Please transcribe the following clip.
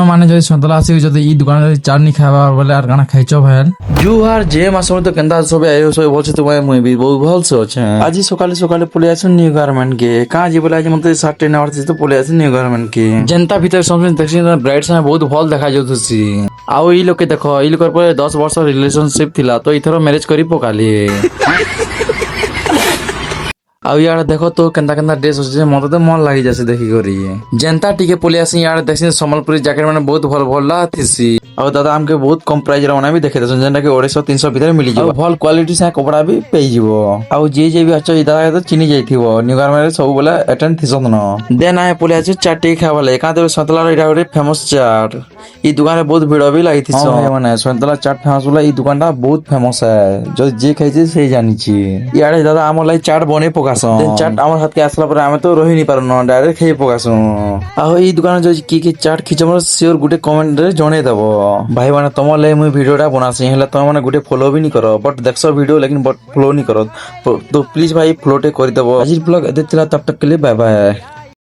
মানে যদি সন্তলা আসি যদি ই দোকানে যদি চাটনি খাবার বলে আর কানা খাইছ ভাই জুহার যে মাসে তো কেন্দা সবে আয়ো সবে বলছে তোমায় মুই বি বহু ভালছে আছে আজি সকালে সকালে পলে আসুন নিউ গার্মেন্ট কে কাজি বলে আজ মতে শার্টে নেওয়ার তো পলে আসুন নিউ গার্মেন্ট কে জনতা ভিতর সমস্ত দেখছি ব্রাইট সময় বহুত ভাল দেখা যাউতছি আও ই লোকে দেখো ই লোকর পরে 10 বর্ষ রিলেশনশিপ থিলা তো ইথর ম্যারেজ করি পকালি ଆଉ ଇଆଡେ ଦେଖ ତ କେନ୍ତା କେନ୍ତା ଡ୍ରେସ୍ ଅଛି ମତେ ତ ମନ ଲାଗି ଯାସି ଦେଖି କରି ଯେନ୍ତା ଟିକେ ପଲେଇ ଆସି ଇଆଡେ ଦେଖସି ସମ୍ବଲପୁରୀ ଜ୍ୟାକେଟ ମାନେ ବହୁତ ଭଲ ଭଲ ଥିସି ଆଉ ଦାଦା ଆମକେ ବହୁତ କମ ପ୍ରାଇଜ ର ମାନେ ବି ଦେଖେଇ ଦେସନ୍ ଯେନ୍ଟା କି 250-300 ଭିତରେ ମିଳିଯିବ ଭଲ କ୍ୱାଲିଟି ସାଙ୍ଗେ କପଡା ବି ପେଇଯିବ ଆଉ ଯିଏ ବି ଅଛ ଦାଦା ତ ଚିନି ଯାଇଥିବ ନ୍ୟୁ ଗାର୍ମେଣ୍ଟ ସବୁ ବେଲେ ଆଟେଣ୍ଡ ଥିସନ୍ ନ ଦେନ୍ ଆଏ ପଲେଇ ଆସି ଚାଟ ଟିକେ ଖାଇବା ଲାଗି କାଁ ଦେବେ ସନ୍ତଲାର ଏଇଟା ଗୋଟେ ଫେମସ ଚାଟ ଇ ଦୁକାନରେ ବହୁତ ଭିଡ ବି ଲାଗିଥିସ ମାନେ ସନ୍ତଲା ଚାଟ ଫେମସ ବୋଲେ ଇ ଦୁକାନଟା ବହୁତ ଫେମସ ହେ ଯଦି ଯିଏ ଖାଇଛି ସେ ଜାଣିଛି ଇଆଡେ ଦାଦା ଆମର ଲାଗି ଚାଟ ବନେଇ ପକାସନ୍ ଚାଟ ଆମର ହାତକେ ଆସିଲା ପରେ ଆମେ ତ ରହି ନି ପାରୁନ ଡାଇରେକ୍ଟ ଖାଇ ପକାସୁ ଆଉ ଏଇ ଦୋକାନ ଯଦି କି ଚାଟ ଖିଚ ମୋର ସିଓର ଗୋଟେ କମେଣ୍ଟ ରେ ଜଣେଇ ଦବ ଭାଇ ମାନେ ତମ ଲାଗି ମୁଇ ଭିଡିଓ ଟା ବନାସି ହେଲେ ତମେ ମାନେ ଗୋଟେ ଫଲୋ ବି ନି କର ବଟ୍ ଦେଖସ ଭିଡିଓ ଲେକିन ବଟ୍ ଫଲୋ ନି କର ତ ପ୍ଲିଜ ଭାଇ ଫଲୋ ଟେ କରିଦବ ଆଜି ବ୍ଲଗ ଏତେ ଥିଲା ତब तक के लिए बाय बाय।